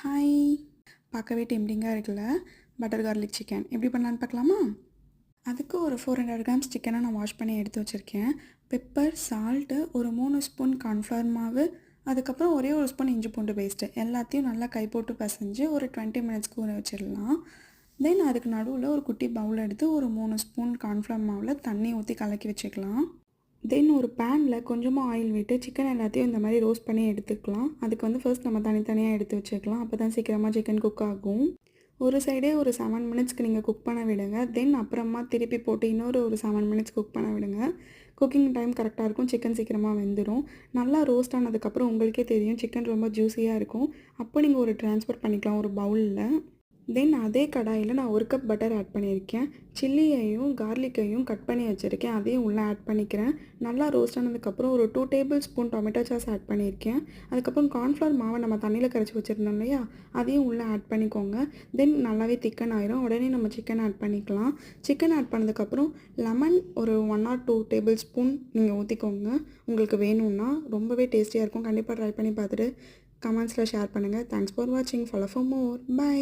Hi! பார்க்கவே டெம்ப்டிங்கா இருக்குல்ல. Butter garlic chicken எப்படி பண்ணலான்னு பார்க்கலாமா? அதுக்கு ஒரு 400 கிராம்ஸ் சிக்கனை நான் வாஷ் பண்ணி எடுத்து வச்சுருக்கேன். பெப்பர், சால்ட்டு, ஒரு 3 ஸ்பூன் கார்ன்ஃப்ளவர் மாவு, அதுக்கப்புறம் ஒரே ஒரு ஸ்பூன் இஞ்சி பூண்டு பேஸ்ட்டு எல்லாத்தையும் நல்லா கை போட்டு பிசைஞ்சு ஒரு 20 மினிட்ஸ்க்கு ஊற வச்சிடலாம். தென் அதுக்கு நடுவில் ஒரு குட்டி பவுல் எடுத்து ஒரு 3 ஸ்பூன் கார்ன்ஃப்ளவர் மாவில் தண்ணி ஊற்றி கலக்கி வச்சுக்கலாம். தென் ஒரு பேனில் கொஞ்சமாக ஆயில் விட்டு சிக்கன் எல்லாத்தையும் இந்த மாதிரி ரோஸ்ட் பண்ணி எடுத்துக்கலாம். அதுக்கு ஃபர்ஸ்ட் நம்ம தனித்தனியாக எடுத்து வச்சுக்கலாம். அப்போ தான் சீக்கிரமாக சிக்கன் குக் ஆகும். ஒரு சைடே ஒரு 7 மினிட்ஸ்க்கு நீங்கள் குக் பண்ண விடுங்க. தென் அப்புறமா திருப்பி போட்டு ஒரு 7 மினிட்ஸ் குக் பண்ண விடுங்க. குக்கிங் டைம் கரெக்டாக இருக்கும். சிக்கன் சீக்கிரமாக வெந்துடும். நல்லா ரோஸ்ட் ஆனதுக்கப்புறம் உங்களுக்கே தெரியும் சிக்கன் ரொம்ப ஜூஸியாக இருக்கும். அப்போ நீங்கள் ஒரு ட்ரான்ஸ்ஃபர் பண்ணிக்கலாம் ஒரு பவுலில். தென் அதே கடாயில் நான் 1 கப் பட்டர் ஆட் பண்ணியிருக்கேன். சில்லியையும் கார்லிக்கையும் கட் பண்ணி வச்சுருக்கேன். அதையும் உள்ளே ஆட் பண்ணிக்கிறேன். நல்லா ரோஸ்ட் ஆனதுக்கப்புறம் ஒரு 2 tablespoon tomato sauce add பண்ணியிருக்கேன். அதுக்கப்புறம் கார்ன்ஃப்ளவர் மாவை நம்ம தண்ணியில் கரைச்சி வச்சுருந்தோம் இல்லையா, அதையும் உள்ளே ஆட் பண்ணிக்கோங்க. தென் நல்லாவே திக்கன் ஆயிரும். உடனே நம்ம சிக்கன் ஆட் பண்ணிக்கலாம். சிக்கன் ஆட் பண்ணதுக்கப்புறம் லெமன் ஒரு 1 or 2 டேபிள் ஸ்பூன் நீங்கள் ஊற்றிக்கோங்க. உங்களுக்கு வேணும்னா ரொம்பவே டேஸ்டியாக இருக்கும். கண்டிப்பாக ட்ரை பண்ணி பார்த்துட்டு கமெண்ட்ஸில் ஷேர் பண்ணுங்கள். தேங்க்ஸ் ஃபார் வாட்சிங். Follow for more. பை.